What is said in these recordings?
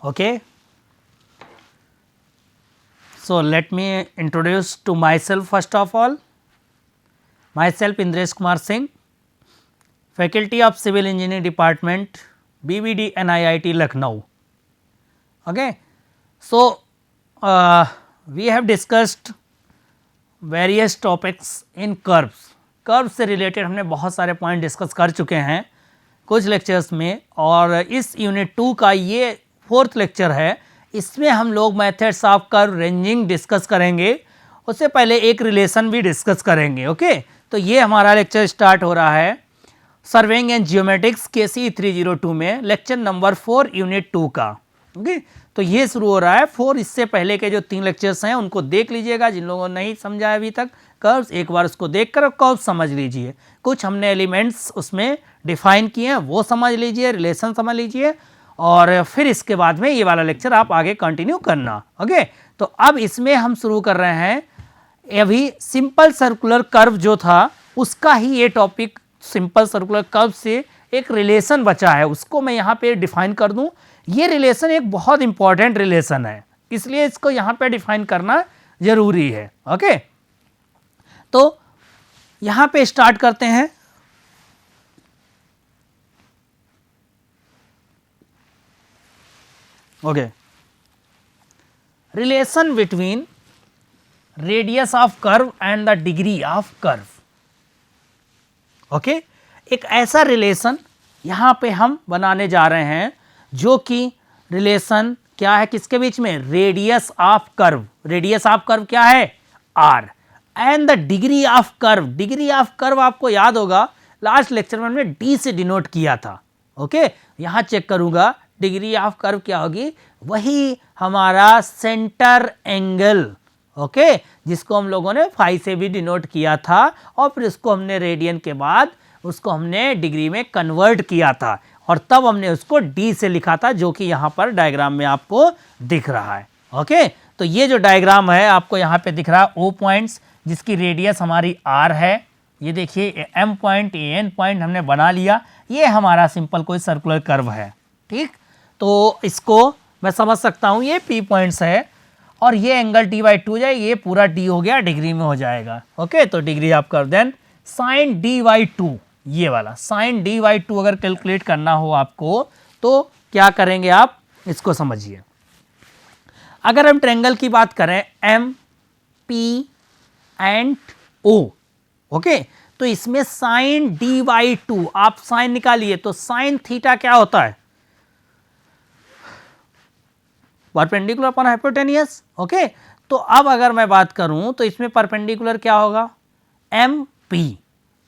Okay, so let me introduce to myself first of all. Myself Indresh Kumar Singh, Faculty of Civil Engineering Department, BVD NIIT Lucknow. Okay. So, we have discussed various topics in curves. Curve से related हमने बहुत सारे point discuss कर चुके हैं कुछ lectures में, और इस यूनिट 2 का ये 4th लेक्चर है. इसमें हम लोग methods of curve ranging discuss करेंगे. उससे पहले एक रिलेशन भी डिस्कस करेंगे. ओके, तो ये हमारा लेक्चर स्टार्ट हो रहा है सर्वेइंग एंड जियोमेट्रिक्स KC 302 में, लेक्चर नंबर 4 यूनिट 2 का. ओके, तो ये शुरू हो रहा है 4. इससे पहले के जो 3 लेक्चर्स हैं उनको देख लीजिएगा. जिन लोगों ने नहीं समझा है अभी तक कर्व्स, एक बार उसको देखकर कर्व समझ लीजिए. कुछ हमने एलिमेंट्स उसमें डिफाइन किए हैं वो समझ लीजिए, रिलेशन समझ लीजिए, और फिर इसके बाद में ये वाला लेक्चर आप आगे कंटिन्यू करना. ओके, तो अब इसमें हम शुरू कर रहे हैं. अभी सिंपल सर्कुलर कर्व जो था उसका ही ये टॉपिक, सिंपल सर्कुलर कर्व से एक रिलेशन बचा है, उसको मैं यहाँ पे डिफाइन कर दूँ. ये रिलेशन एक बहुत इंपॉर्टेंट रिलेशन है, इसलिए इसको यहाँ पे डिफाइन करना जरूरी है. ओके, तो यहाँ पे स्टार्ट करते हैं. Okay, relation between radius of curve and the degree of curve. Okay, एक ऐसा रिलेशन यहाँ पे हम बनाने जा रहे हैं जो कि रिलेशन क्या है किसके बीच में, radius of curve. Radius of curve क्या है, r, and the degree of curve. Degree of curve आपको याद होगा लास्ट लेक्चर में हमने d से डिनोट किया था. ओके, यहाँ चेक करूँगा डिग्री ऑफ कर्व क्या होगी, वही हमारा सेंटर एंगल. ओके, जिसको हम लोगों ने फाई से भी डिनोट किया था, और फिर उसको हमने रेडियन के बाद उसको हमने डिग्री में कन्वर्ट किया था, और तब हमने उसको d से लिखा था, जो कि यहाँ पर डायग्राम में आपको दिख रहा है. ओके, तो ये जो डायग्राम है आपको यहाँ पे दिख रहा है O पॉइंट्स, जिसकी रेडियस हमारी r है. ये देखिए M पॉइंट, N पॉइंट हमने बना लिया. ये हमारा सिंपल कोई सर्कुलर कर्व है. ठीक, तो इसको मैं समझ सकता हूँ ये P पॉइंट्स है, और ये एंगल d/2 हो जाए, ये पूरा d हो गया, डिग्री में हो जाएगा. ओके, तो डिग्री आप कर दें साइन d/2, ये वाला साइन d/2 अगर कैलकुलेट करना हो आपको तो क्या करेंगे आप, इसको समझिए. अगर हम ट्रायंगल की बात करें M, P and O, okay, तो इसमें साइन d/2 आप साइन निकालिए, तो साइन थीटा क्या होता है, परपेंडिकुलर अपॉन हाइपोटेनियस. ओके, तो अब अगर मैं बात करूं तो इसमें परपेंडिकुलर क्या होगा, MP,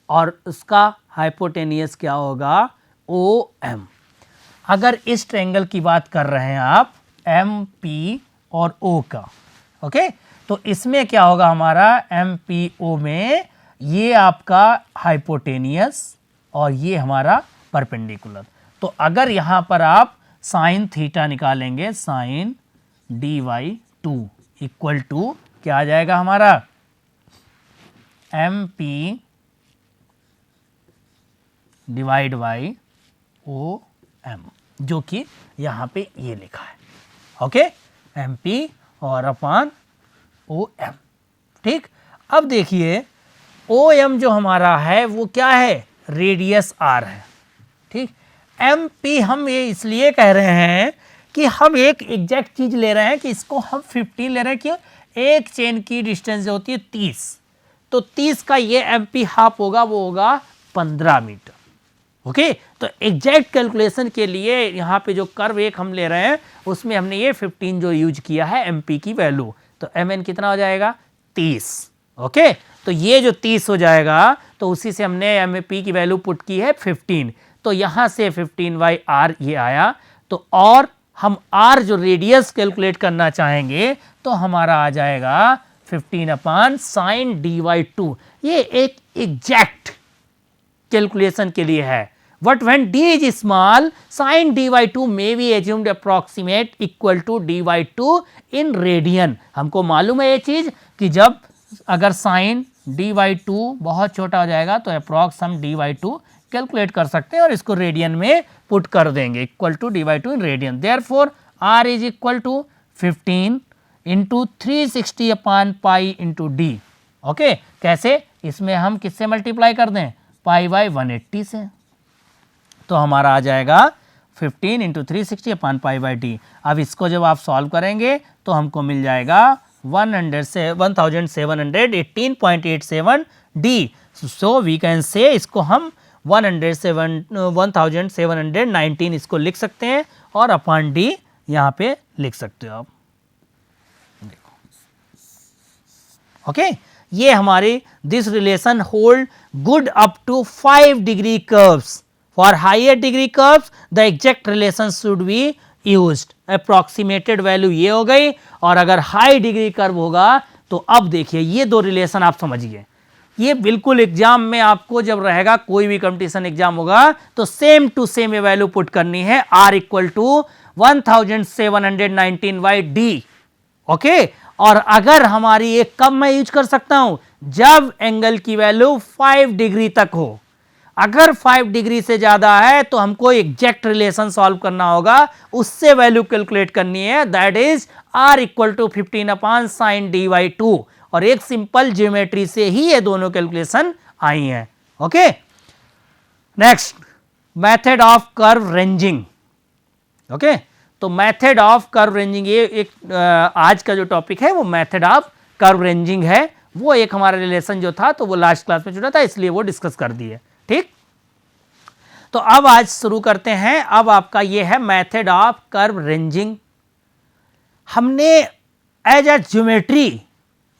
और उसका हाइपोटेनियस क्या होगा, OM. अगर इस ट्रायंगल की बात कर रहे हैं आप MP और O का, ओके, तो इसमें क्या होगा हमारा MPO में, ये आपका हाइपोटेनियस और ये हमारा परपेंडिकुलर. तो अगर यहाँ पर आप साइन थीटा निकालेंगे, साइन d/2 इक्वल टू क्या आ जाएगा हमारा, MP डिवाइड बाई OM, जो कि यहाँ पे ये लिखा है. ओके, MP और अपॉन OM. ठीक, अब देखिए OM जो हमारा है वो क्या है, रेडियस r है. ठीक, MP हम ये इसलिए कह रहे हैं कि हम एक एग्जैक्ट चीज ले रहे हैं कि इसको हम 15 ले रहे हैं. क्यों, एक चेन की डिस्टेंस जो होती है 30, तो 30 का ये MP हाफ होगा, वो होगा 15 मीटर. ओके, तो एग्जैक्ट कैलकुलेशन के लिए यहाँ पे जो कर्व एक हम ले रहे हैं उसमें हमने ये 15 जो यूज किया है MP की वैल्यू, तो MN कितना हो जाएगा, 30. ओके, तो ये जो 30 हो जाएगा, तो उसी से हमने MP की वैल्यू पुट की है 15, तो यहाँ से 15/r ये आया. तो और हम r जो रेडियस कैलकुलेट करना चाहेंगे तो हमारा आ जाएगा 15 अपॉन साइन d/2. ये एक एग्जैक्ट कैलकुलेशन के लिए है. But when d is small, sin d/2 may be assumed approximate equal to d/2 in radian. हमको मालूम है ये चीज कि जब अगर sin d/2 बहुत छोटा हो जाएगा तो अप्रॉक्स हम d/2 कैलकुलेट कर सकते हैं और इसको रेडियन में पुट कर देंगे, equal to d/2 in radian. Therefore R is equal to 15 into 360 upon pi into d. Okay, कैसे? इसमें हम किससे मल्टीप्लाई कर दें? पाई बाई 180 से। तो हमारा आ जाएगा 15 into 360 upon pi by D. अब इसको जब आप सॉल्व करेंगे तो हमको मिल जाएगा 1718.87 D. So we can say इसको हम 1719 इसको लिख सकते हैं और अपॉन डी यहाँ पे लिख सकते हो आप। देखो, ओके, ये हमारी this relation hold good up to 5 degree curves. For higher degree curves the exact relation should be used. Approximated value ये हो गई, और अगर हाई डिग्री कर्व होगा तो अब देखिए ये दो रिलेशन आप समझिए, ये बिल्कुल एग्जाम में आपको जब रहेगा, कोई भी कंपटीशन एग्जाम होगा तो सेम टू सेम ये वैल्यू पुट करनी है। R equal to 1719 by D. Okay, और अगर हमारी ये कब मैं यूज कर सकता हूं? जब एंगल की वैल्यू 5 डिग्री तक हो। अगर 5 डिग्री से ज्यादा है तो हमको एग्जैक्ट रिलेशन सॉल्व करना होगा, उससे वैल्यू कैलकुलेट करनी है, that is R equal to 15 upon sine D by 2। और एक सिंपल ज्योमेट्री से ही ये दोनों कैलकुलेशन आई हैं। Okay, next, method of curve ranging. Okay, तो मेथड ऑफ कर्व रेंजिंग, ये एक आज का जो टॉपिक है वो मेथड ऑफ कर्व रेंजिंग है। वो एक हमारा रिलेशन जो था तो वो लास्ट क्लास में छूटा था, इसलिए वो डिस्कस कर दिए। ठीक, तो अब आज शुरू करते हैं। अब आपका ये है मेथड ऑफ कर्व रेंजिंग। हमने एज ए ज्योमेट्री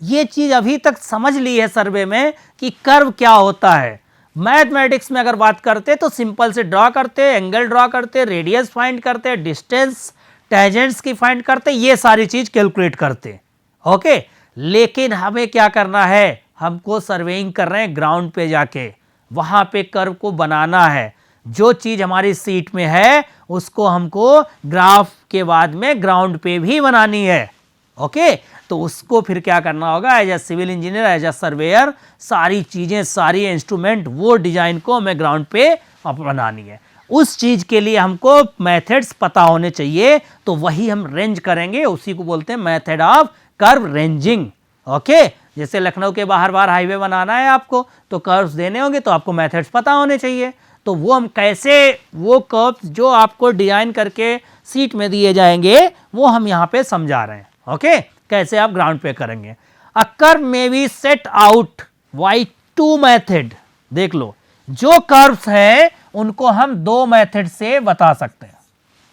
ये चीज अभी तक समझ ली है सर्वे में कि कर्व क्या होता है। मैथमेटिक्स में अगर बात करते तो सिंपल से ड्रॉ करते, एंगल ड्रॉ करते, रेडियस फाइंड करते, डिस्टेंस टेंजेंट्स की फाइंड करते, ये सारी चीज कैलकुलेट करते। ओके, लेकिन हमें क्या करना है? हमको सर्वेइंग कर रहे हैं ग्राउंड पे जाके, वहां पे कर्व को बनाना है। जो चीज हमारी सीट में है उसको हमको ग्राफ के बाद में ग्राउंड पे भी बनानी है। ओके, तो उसको फिर क्या करना होगा? As a civil engineer, as a surveyor, सारी चीजें, सारी इंस्ट्रूमेंट, वो डिजाइन को हमें ग्राउंड पे बनानी है। उस चीज के लिए हमको मेथड्स पता होने चाहिए, तो वही हम रेंज करेंगे, उसी को बोलते हैं method of curve ranging. Okay, जैसे लखनऊ के बाहर बाहर हाईवे बनाना है आपको, तो कर्व्स देने होंगे तो आपको मेथड्स पता होने चाहिए। तो वो हम कैसे, वो कर्व्स जो आपको डिजाइन करके सीट में दिए जाएंगे वो हम यहाँ पे समझा रहे हैं। ओके, कैसे आप ग्राउंड पे करेंगे। अ कर्व में be set out by 2 method. देख लो, जो कर्व्स हैं उनको हम 2 मेथड से बता सकते हैं।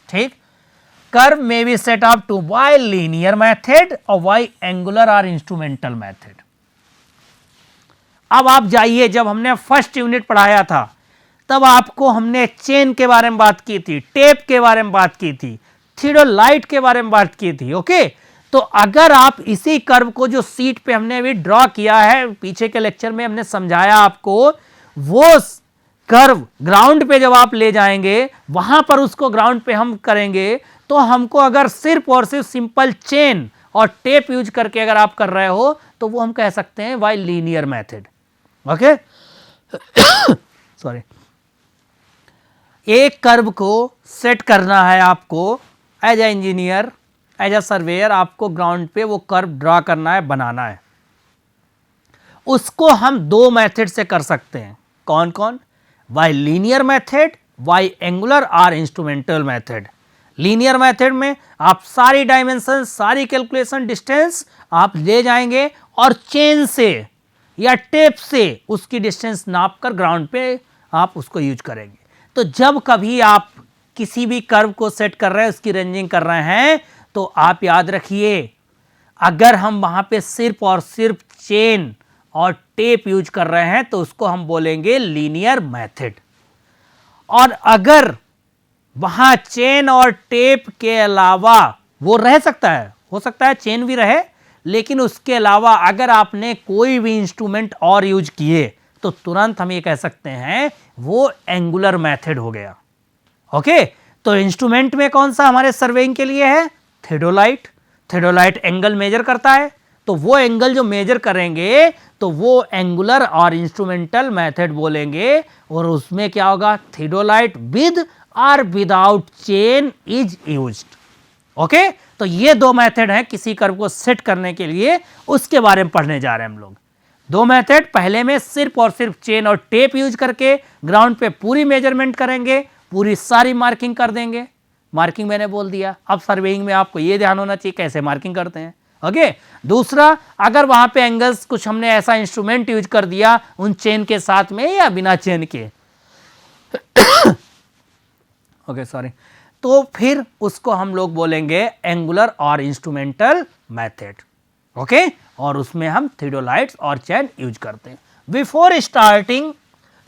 ठीक, कर्व में be set out to by linear method और बाय एंगुलर और इंस्ट्रूमेंटल मेथड। अब आप जाइए, जब हमने फर्स्ट यूनिट पढ़ाया था तब आपको हमने चेन के बारे में बात की थी, टेप के बारे में बात की थी, थियोडोलाइट के बारे में बात की थी। ओके, तो अगर आप इसी कर्व को जो सीट पे हमने अभी ड्रॉ किया है, पीछे के लेक्चर में हमने समझाया आपको, वो कर्व ग्राउंड पे जब आप ले जाएंगे, वहां पर उसको ग्राउंड पे हम करेंगे, तो हमको अगर सिर्फ और सिर्फ सिंपल चेन और टेप यूज करके अगर आप कर रहे हो तो वो हम कह सकते हैं by linear method. Okay, sorry, एक कर्व को सेट करना है आपको as a engineer, as a surveyor, आपको ग्राउंड पे वो कर्व ड्रॉ करना है, बनाना है। उसको हम 2 मेथड से कर सकते हैं। कौन कौन? By linear method, by angular और इंस्ट्रूमेंटल मेथड। लीनियर मेथड में आप सारी डायमेंशन, सारी कैलकुलेशन, डिस्टेंस आप ले जाएंगे और चेन से या टेप से उसकी डिस्टेंस नाप कर ग्राउंड पे आप उसको यूज करेंगे। तो जब कभी आप किसी भी कर्व को सेट कर रहे हैं, उसकी रेंजिंग कर रहे हैं, तो आप याद रखिए, अगर हम वहां पे सिर्फ और सिर्फ चेन और टेप यूज कर रहे हैं तो उसको हम बोलेंगे लीनियर मेथड। और अगर वहां चेन और टेप के अलावा, वो रह सकता है, हो सकता है चेन भी रहे, लेकिन उसके अलावा अगर आपने कोई भी इंस्ट्रूमेंट और यूज किए तो तुरंत हम ये कह सकते हैं वो एंगुलर मेथड हो गया। ओके, तो इंस्ट्रूमेंट में कौन सा हमारे सर्वेइंग के लिए है? थियोडोलाइट। थियोडोलाइट एंगल मेजर करता है, तो वो एंगल जो मेजर करेंगे तो वो एंगुलर और इंस्ट्रूमेंटल मेथड बोलेंगे। और उसमें क्या होगा? थियोडोलाइट विद और without chain is used. Okay तो ये दो मेथड हैं किसी कर्व को सेट करने के लिए, उसके बारे में पढ़ने जा रहे हैं हम लोग। दो मेथड, पहले में सिर्फ और सिर्फ चेन और टेप यूज करके ग्राउंड पे पूरी मेजरमेंट करेंगे, पूरी सारी मार्किंग कर देंगे। मार्किंग मैंने बोल दिया, अब सर्वेइंग में आपको ये ध्यान होना चाहिए कैसे मार्किंग करते हैं। ओके दूसरा, अगर वहां पे एंगल्स कुछ हमने ऐसा इंस्ट्रूमेंट यूज कर दिया उन चेन के साथ में या बिना चेन के ओके सॉरी, तो फिर उसको हम लोग बोलेंगे एंगुलर और इंस्ट्रूमेंटल मेथड। ओके और उसमें हम थियोडोलाइट्स और चेन यूज करते हैं। Before starting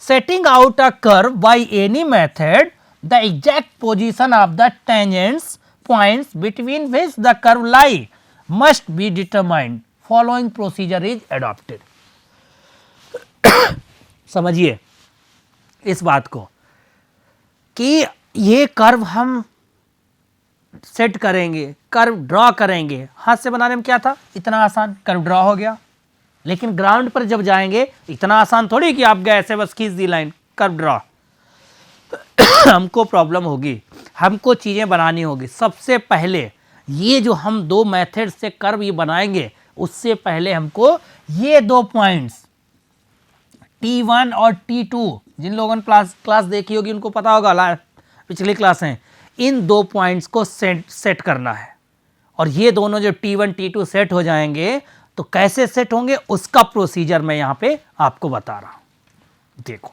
setting out a curve by any method, the exact position of the tangents points between which the curve lie must be determined, following procedure is adopted. समझिए इस बात को कि ये curve हम set करेंगे, कर्व ड्रॉ करेंगे। हाथ से बनाने में क्या था, इतना आसान, कर्व ड्रॉ हो गया। लेकिन ग्राउंड पर जब जाएंगे इतना आसान थोड़ी कि आप गए ऐसे बस खींच दी लाइन, कर्व ड्रॉ हमको प्रॉब्लम होगी, हमको चीजें बनानी होगी। सबसे पहले ये जो हम दो मेथड से कर्व ये बनाएंगे, उससे पहले हमको ये दो पॉइंट्स T1 और T2, जिन लोगों ने क्लास देखी होगी उनको पता होगा, पिछली क्लास हैं, इन दो पॉइंट्स को सेट करना है। और ये दोनों जो T1 T2 सेट हो जाएंगे तो कैसे सेट होंगे उसका प्रोसीजर मैं यहां पे आपको बता रहा हूं। देखो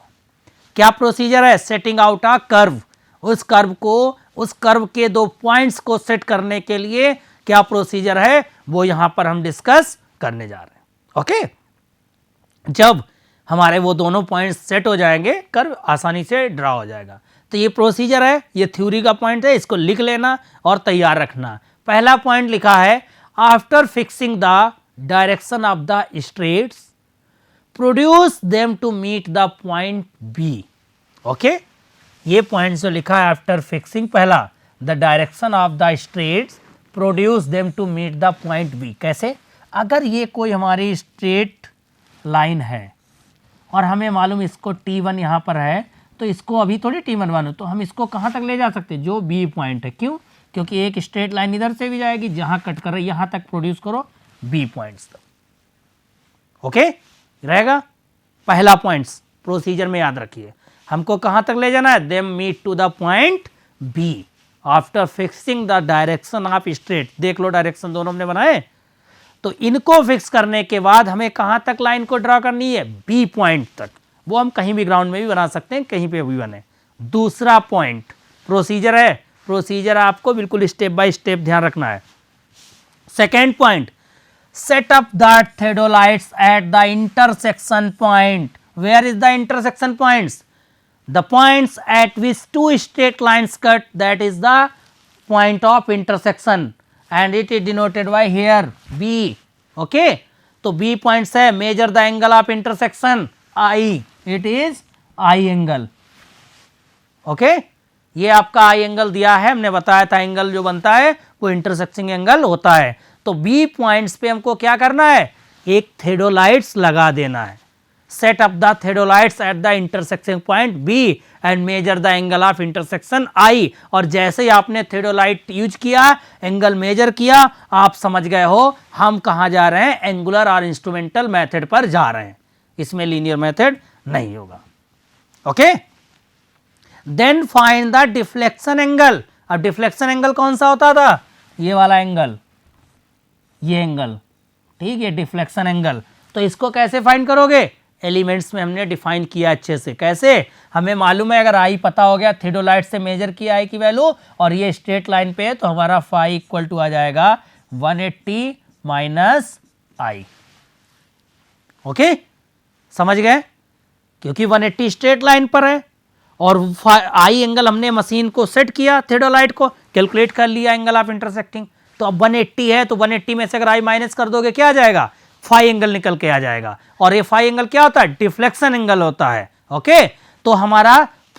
क्या प्रोसीजर है, सेटिंग आउट अ कर्व, उस कर्व के दो पॉइंट्स को सेट करने के लिए क्या प्रोसीजर है वो यहां पर हम डिस्कस करने जा रहे हैं। ओके जब हमारे वो दोनों पॉइंट्स सेट हो जाएंगे कर्व आसानी से ड्रा हो जाएगा। तो ये प्रोसीजर है, ये थ्योरी का पॉइंट है, इसको लिख लेना और तैयार रखना। पहला पॉइंट लिखा है, after fixing the direction of the straights produce them to meet the point B. Okay ये पॉइंट जो लिखा है आफ्टर फिक्सिंग, पहला the direction of the straights produce them to meet the point B. कैसे, अगर ये कोई हमारी स्ट्रेट लाइन है और हमें मालूम इसको T1 यहाँ पर है, तो इसको अभी थोड़ी T1 मानो, तो हम इसको कहाँ तक ले जा सकते हैं, जो B पॉइंट है। क्यों, क्योंकि एक स्ट्रेट लाइन इधर से भी जाएगी, जहाँ कट कर रही है यहाँ तक प्रोड्यूस करो B पॉइंट्स तक। ओके रहेगा पहला पॉइंट्स, प्रोसीजर में याद रखिए हमको कहाँ तक ले जाना है, them meet to the point B after fixing the direction of straight. देख लो डायरेक्शन दोनों हमने बनाए, तो इनको फिक्स करने के बाद हमें कहां तक लाइन को ड्रॉ करनी है, बी पॉइंट तक। वो हम कहीं भी ग्राउंड में भी बना सकते हैं, कहीं पे भी बने। दूसरा पॉइंट प्रोसीजर है, प्रोसीजर आपको बिल्कुल स्टेप बाय स्टेप ध्यान रखना है। Second point, set up the theodolites at the intersection point. Where is the intersection points, the points at which two straight lines cut, that is the point of intersection and it is denoted by here B। okay तो B points है, measure the angle of intersection I, it is I angle। okay ये आपका I angle दिया है, हमने बताया था angle जो बनता है वो इंटरसेक्टिंग एंगल होता है। तो B पॉइंट्स पे हमको क्या करना है, एक थियोडोलाइट्स लगा देना है। Set up the theodolites at the intersection point B and measure the angle of intersection I। और जैसे ही आपने थियोडोलाइट यूज किया, एंगल मेजर किया, आप समझ गए हो हम कहाँ जा रहे हैं, एंगुलर और इंस्ट्रूमेंटल मेथड पर जा रहे हैं, इसमें लीनियर मेथड नहीं होगा। Okay then find the deflection angle. अब डिफ्लेक्शन एंगल कौन सा होता था, ये वाला एंगल, ये एंगल, ठीक है डिफ्लेक्शन एंगल। तो इसको कैसे फाइंड करोगे, एलिमेंट्स में हमने डिफाइन किया अच्छे से। कैसे, हमें मालूम है अगर आई पता हो गया, थियोडोलाइट से मेजर किया आई की वैल्यू और ये स्ट्रेट लाइन पे है, तो हमारा फाई इक्वल टू आ जाएगा 180 माइनस आई। ओके समझ गए, क्योंकि 180 स्ट्रेट लाइन पर है और आई एंगल हमने मशीन को सेट किया, थियोडोलाइट को कैलकुलेट कर लिया एंगल ऑफ इंटरसेक्टिंग। तो अब 180 है, तो 180 में से अगर आई माइनस कर दोगे क्या आ जाएगा, फाई एंगल निकल के आ जाएगा। और ये फाई एंगल क्या होता है, डिफ्लेक्शन एंगल होता है। ओके तो हमारा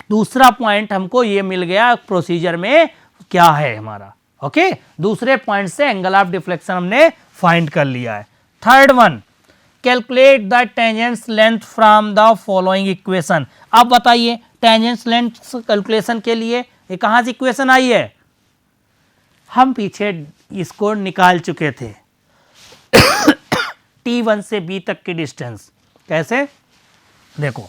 दूसरा पॉइंट हमको ये मिल गया, प्रोसीजर में क्या है हमारा। ओके दूसरे पॉइंट से एंगल ऑफ डिफ्लेक्शन हमने फाइंड कर लिया है। Third one, calculate the tangents length from the following equation. अब बताइए टेंजेंट्स लेंथ कैलकुलेशन के लिए ये कहां से इक्वेशन आई है, हम पीछे इसको निकाल चुके थे T1 से B तक की डिस्टेंस। कैसे? देखो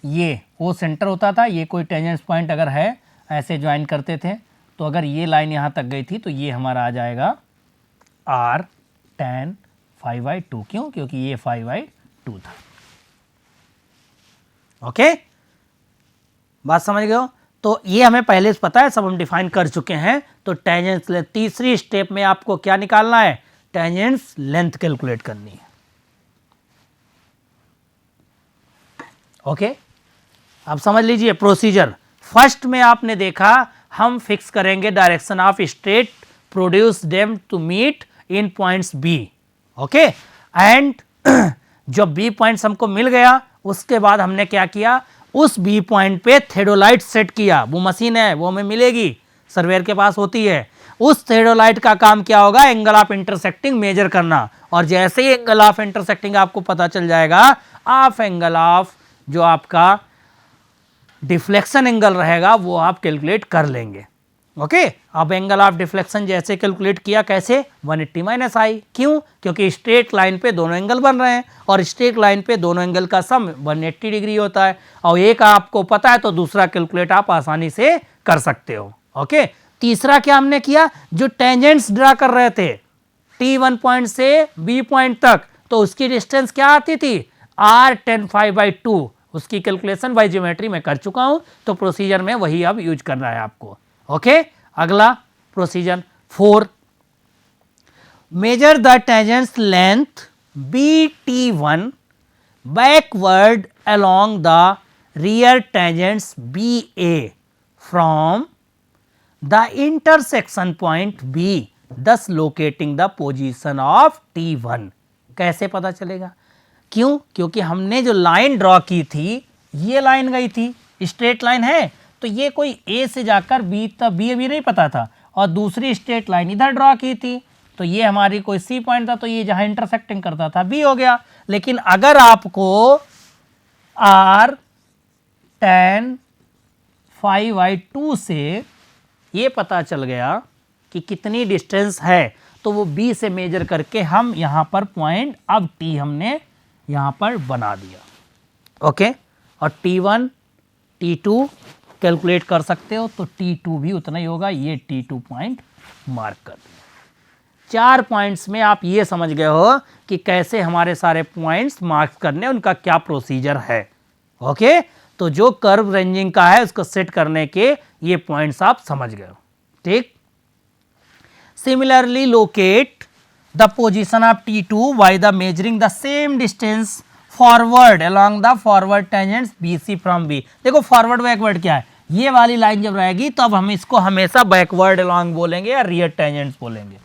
ये O सेंटर होता था, ये कोई टेंजेंस पॉइंट अगर है ऐसे ज्वाइन करते थे, तो अगर ये लाइन यहाँ तक गई थी तो ये हमारा आ जाएगा R tan phi/2। क्यों? क्योंकि ये phi/2 था। ओके, बात समझ गए हो? तो ये हमें पहले से पता है, सब हम डिफाइन कर चुके हैं। तो टेंजेंस लेंथ, तीसरी स्टेप में आपको क्या निकालना है? टेंजेंस लेंथ कैलकुलेट करनी है। ओके, अब समझ लीजिए प्रोसीजर। फर्स्ट में आपने देखा हम फिक्स करेंगे direction of straight, produce them to meet in points B. Okay, and जब बी पॉइंट्स हमको मिल गया, उसके बाद हमने क्या किया? उस बी पॉइंट पे थेडोलाइट सेट किया। वो मशीन है, वो हमें मिलेगी, सर्वेयर के पास होती है। उस थेडोलाइट का काम क्या होगा? एंगल ऑफ इंटरसेक्टिंग मेजर करना। और जैसे ही एंगल ऑफ इंटरसेक्टिंग आपको पता चल जाएगा, आप एंगल ऑफ जो आपका डिफ्लेक्शन एंगल रहेगा वो आप कैलकुलेट कर लेंगे। ओके, अब एंगल ऑफ डिफ्लेक्शन जैसे कैलकुलेट किया, कैसे? 180 माइनस आई। क्यों? क्योंकि स्ट्रेट लाइन पे दोनों एंगल बन रहे हैं, और स्ट्रेट लाइन पे दोनों एंगल का सम 180 डिग्री होता है। और एक आपको पता है तो दूसरा कैलकुलेट आप आसानी से कर सकते हो। ओके, तीसरा क्या हमने किया? जो टेंजेंट्स ड्रा कर रहे थे T1 पॉइंट से B पॉइंट तक, तो उसकी डिस्टेंस क्या आती थी? R tan phi/2। उसकी कैलकुलेशन बाय ज्योमेट्री में कर चुका हूं, तो प्रोसीजर में वही अब यूज करना है आपको। ओके, अगला procedure 4, measure the tangents length BT1 backward along the rear tangents BA from the intersection point B, thus locating the position of T1। कैसे पता चलेगा? क्यों? क्योंकि हमने जो लाइन ड्रॉ की थी, ये लाइन गई थी, स्ट्रेट लाइन है, तो ये कोई A से जाकर B तक, B अभी नहीं पता था, और दूसरी स्ट्रेट लाइन इधर ड्रॉ की थी, तो ये हमारी कोई C पॉइंट था, तो ये जहां इंटरसेक्टिंग करता था B हो गया। लेकिन अगर आपको R tan phi/2 से ये पता चल गया कि कितनी डिस्टेंस है, तो वो B से मेजर करके हम यहां पर पॉइंट, अब T हमने यहां पर बना दिया। ओके, और T1 T2 कैलकुलेट कर सकते हो, तो T2 भी उतना ही होगा। ये T2 पॉइंट मार्क कर दिया। 4 पॉइंट्स में आप ये समझ गए हो कि कैसे हमारे सारे पॉइंट्स मार्क करने, उनका क्या प्रोसीजर है। ओके, तो जो कर्व रेंजिंग का है उसको सेट करने के ये पॉइंट्स आप समझ गए हो। ठीक, similarly locate the position of T2 by the measuring the same distance forward along the forward tangents BC from B। देखो फॉरवर्ड बैकवर्ड क्या है? ये वाली लाइन जब रहेगी तो अब हम इसको हमेशा बैकवर्ड along बोलेंगे या रियर टेंजेंट्स बोलेंगे,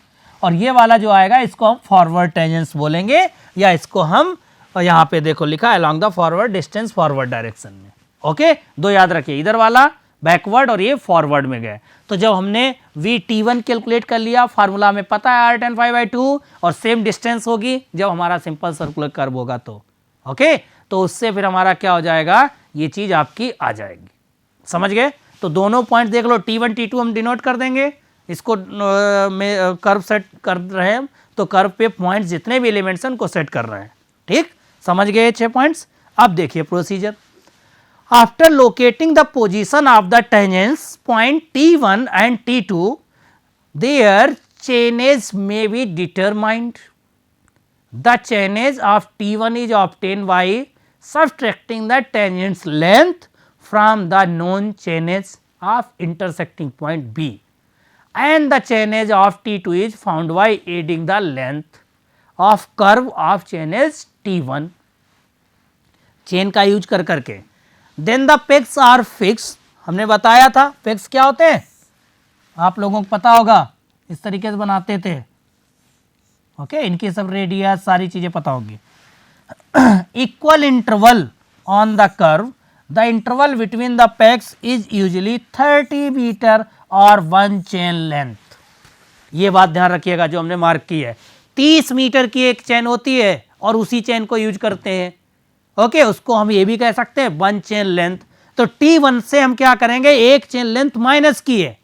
और ये वाला जो आएगा इसको हम फॉरवर्ड टेंजेंट्स बोलेंगे, या इसको हम यहाँ पे देखो लिखा along the forward distance forward direction में। ओके, दो याद रखिए, इधर वाला बैकवर्ड और ये फॉरवर्ड में गए। तो जब हमने VT1 कैलकुलेट कर लिया, फार्मूला में पता है R tan phi/2, और सेम डिस्टेंस होगी जब हमारा सिंपल सर्कुलर कर्व होगा तो। ओके, तो उससे फिर हमारा क्या हो जाएगा? ये चीज आपकी आ जाएगी। समझ गए? तो दोनों पॉइंट देख लो, T1 T2 हम डिनोट कर देंगे, इसको में कर्व सेट कर रहे हैं, तो कर्व पे पॉइंट्स जितने भी एलिमेंट्स हैं उनको सेट कर रहे हैं। ठीक, समझ गए 6 पॉइंट्स। अब देखिए procedure. After locating the position of the tangents point T1 and T2, their chainage may be determined. The chainage of T1 is obtained by subtracting the tangent's length from the known chainage of intersecting point B, and the chainage of T2 is found by adding the length of curve of chainage T1। Chain का use कर करके then the pegs are fix. हमने बताया था pegs क्या होते हैं, आप लोगों को पता होगा, इस तरीके से बनाते थे। ओके, इनकी सब रेडियस सारी चीजें पता होगी। Equal interval on the curve, the interval between the pegs is usually 30 metre और 1 चेन लेंथ। ये बात ध्यान रखिएगा जो हमने मार्क की है, 30 मीटर की एक चेन होती है और उसी चेन को यूज करते हैं। ओके, उसको हम ये भी कह सकते हैं 1 चेन लेंथ। तो T1 से हम क्या करेंगे? एक चेन लेंथ माइनस की है,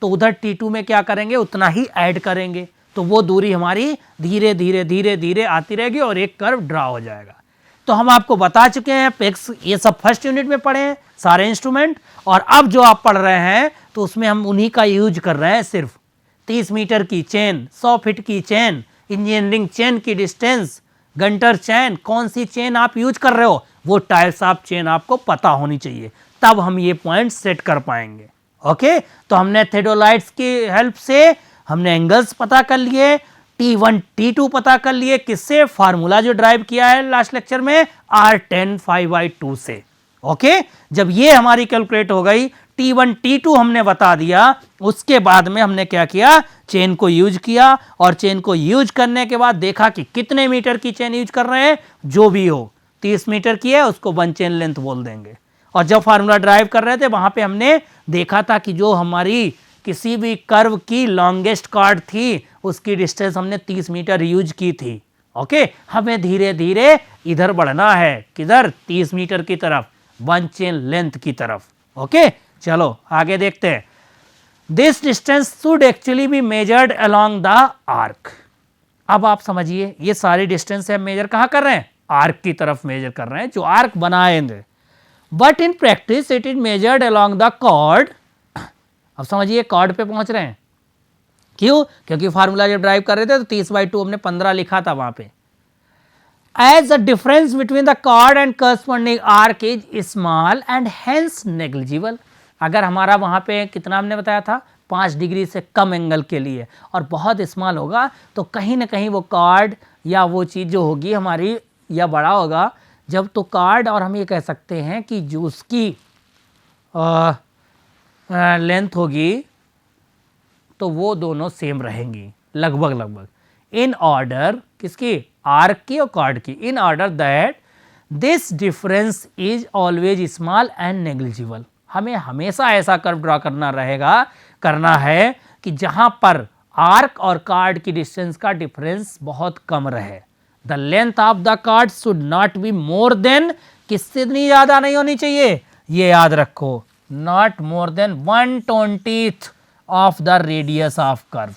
तो उधर T2 में क्या करेंगे, उतना ही ऐड करेंगे, तो वो दूरी हमारी धीरे धीरे धीरे धीरे आती रहेगी और एक कर्व ड्रा हो जाएगा। तो हम आपको बता चुके हैं पेक्स, ये सब फर्स्ट यूनिट में पढ़े हैं सारे इंस्ट्रूमेंट, और अब जो आप पढ़ रहे हैं तो उसमें हम उन्हीं का यूज कर रहे हैं। सिर्फ 30 मीटर की चेन, 100 फीट की चेन, इंजीनियरिंग चेन की डिस्टेंस, गंटर चेन, कौन सी चेन आप यूज कर रहे हो, वो टाइप्स ऑफ चेन आपको पता होनी चाहिए, तब हम ये पॉइंट सेट कर पाएंगे। ओके, तो हमने थेडोलाइट्स की हेल्प से हमने एंगल्स पता कर लिए, T1 T2 पता कर लिए, किससे, फार्मूला जो ड्राइव किया है लास्ट लेक्चर में R10 5/2 से। ओके, जब ये हमारी कैलकुलेट हो गई, T1 T2 हमने बता दिया, उसके बाद में हमने क्या किया, चेन को यूज किया, और चेन को यूज करने के बाद देखा कि कितने मीटर की चेन यूज कर रहे हैं, जो भी हो 30 मीटर की है उसको 1 चेन लेंथ बोल देंगे। और जब फार्मूला ड्राइव कर रहे थे वहां पे हमने देखा था कि जो हमारी किसी भी कर्व की लॉन्गेस्ट कॉर्ड थी उसकी डिस्टेंस हमने 30 मीटर यूज की थी। ओके, हमें धीरे धीरे इधर बढ़ना है, किधर, 30 मीटर की तरफ, 1 चेन लेंथ की तरफ। ओके, चलो आगे देखते हैं। This distance should actually be measured along the arc. अब आप समझिए, ये सारी डिस्टेंस हम मेजर कहाँ कर रहे हैं, आर्क की तरफ मेजर कर रहे हैं, जो आर्क बनाएंगे। But in practice it is measured along the chord. अब समझिए, कॉर्ड पे पहुंच रहे हैं, क्यों, क्योंकि फार्मूला जब ड्राइव कर रहे थे तो 30/2 हमने 15 लिखा था वहां पे। As the difference between the chord and corresponding arc is small and hence negligible. अगर हमारा वहां पे कितना हमने बताया था, 5 डिग्री से कम एंगल के लिए, और बहुत स्मॉल होगा तो कहीं ना कहीं वो कॉर्ड या वो चीज़ जो होगी हमारी, या बड़ा होगा जब, तो कॉर्ड, और हम ये कह सकते हैं कि जो उसकी लेंथ होगी तो वो दोनों सेम रहेंगी लगभग लगभग, इन ऑर्डर, किसकी, आर्क की और कॉर्ड की, in order that this difference is always small and negligible. हमें हमेशा ऐसा कर्व ड्रॉ करना है कि जहां पर आर्क और कॉर्ड की डिस्टेंस का डिफरेंस बहुत कम रहे। The length of the chord should not be more than, किससे इतनी ज्यादा नहीं होनी चाहिए, ये याद रखो, not more than 1/20 of the radius of curve.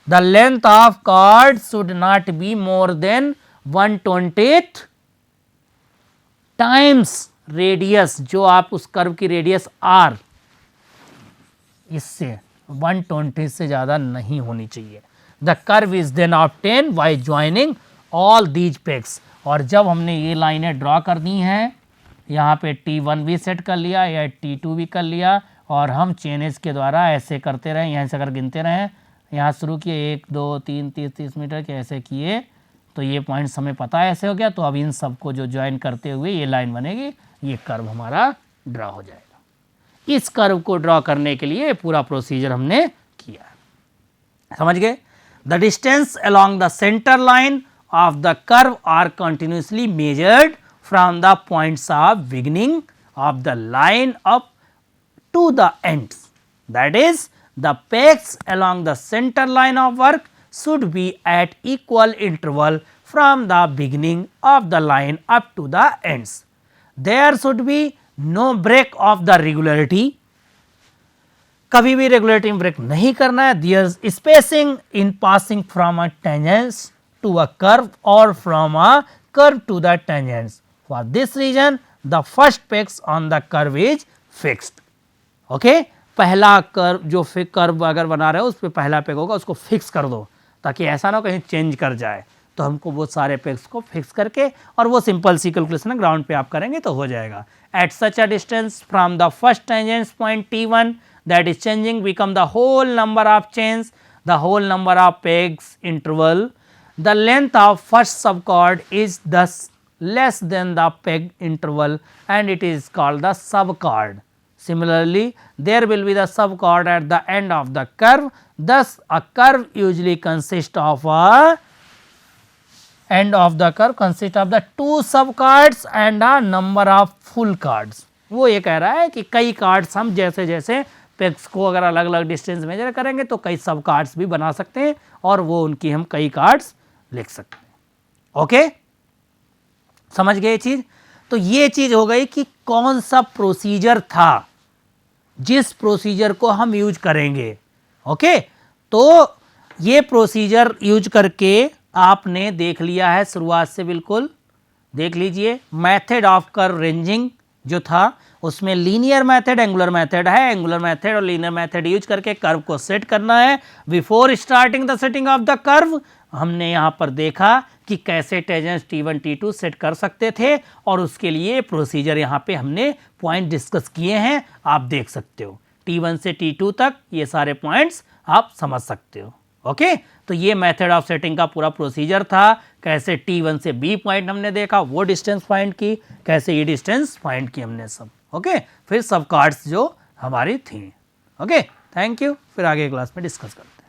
The length of chord should not be more than 1/20 times radius, जो आप उस कर्व की रेडियस r, इससे 1/20 से ज़्यादा नहीं होनी चाहिए। The curve is then obtained by joining all these pegs। और जब हमने ये लाइनें ड्रॉ कर दी हैं, यहाँ पे T1 भी सेट कर लिया या T2 भी कर लिया, और हम चेनेज के द्वारा ऐसे करते रहें, यहाँ से अगर गिनते रहें, यहाँ शुरू किए 1 2 3 30 मीटर के, ऐसे किए तो ये पॉइंट्स हमें पता है ऐसे हो गया। तो अब इन सबको जो ज्वाइन करते हुए ये लाइन बनेगी, ये कर्व हमारा ड्रा हो जाएगा। इस कर्व को ड्रॉ करने के लिए पूरा प्रोसीजर हमने किया, समझ गए। The distance along the centre line of the curve are continuously measured from the points of beginning of the line up to the ends. That is, the pegs along the center line of work should be at equal interval from the beginning of the line up to the ends. There should be no break of the regularity. कभी भी regulatory break नहीं करना है। There is spacing in passing from a tangent to a curve or from a curve to the tangents. For this reason, the first pegs on the curve is fixed. Okay, पहला curve जो curve अगर बना रहे हो उस पर पहला peg होगा, उसको फिक्स कर दो, ताकि ऐसा ना कहीं चेंज कर जाए। तो हमको वो सारे पेग्स को फिक्स करके, और वो सिंपल सी कैलकुलेशन है, ग्राउंड पे आप करेंगे तो हो जाएगा। At such a distance from the first tangent point T1 that is changing become the whole number of chains, the whole number of pegs interval. The length of first sub chord is thus less than the peg interval and it is called the subchord. Similarly, there will be the subchord at the end of the curve. Thus, a curve usually consists of the two subchords and a number of full chords. वो ये कह रहा है कि कई cards हम जैसे जैसे पेग्स को अगर अलग अलग डिस्टेंस मेजर करेंगे तो कई सब कार्ड्स भी बना सकते हैं, और वो उनकी हम कई कार्ड्स लिख सकते हैं। ओके, समझ गए चीज। तो ये चीज हो गई कि कौन सा प्रोसीजर था जिस प्रोसीजर को हम यूज करेंगे। ओके, तो ये प्रोसीजर यूज करके आपने देख लिया है शुरुआत से, बिल्कुल देख लीजिए। मेथड ऑफ कर्व रेंजिंग जो था उसमें लीनियर मेथड, एंगुलर मेथड है। एंगुलर मेथड और लीनियर मेथड यूज करके कर्व को सेट करना है। Before starting the setting of the curve हमने यहां पर देखा कि कैसे टेंजेंस T1 T2 सेट कर सकते थे, और उसके लिए प्रोसीजर यहां पे हमने पॉइंट डिस्कस किए हैं, आप देख सकते हो। T1 से T2 तक ये सारे पॉइंट्स आप समझ सकते हो। ओके, तो ये मेथड ऑफ सेटिंग का पूरा प्रोसीजर था। कैसे T1 से B पॉइंट हमने देखा, वो डिस्टेंस फाइंड की, कैसे ये डिस्टेंस फाइंड की हमने सब। ओके, फिर सब कार्ड्स जो हमारी थी। ओके, थैंक यू, फिर आगे क्लास में डिस्कस करते हैं।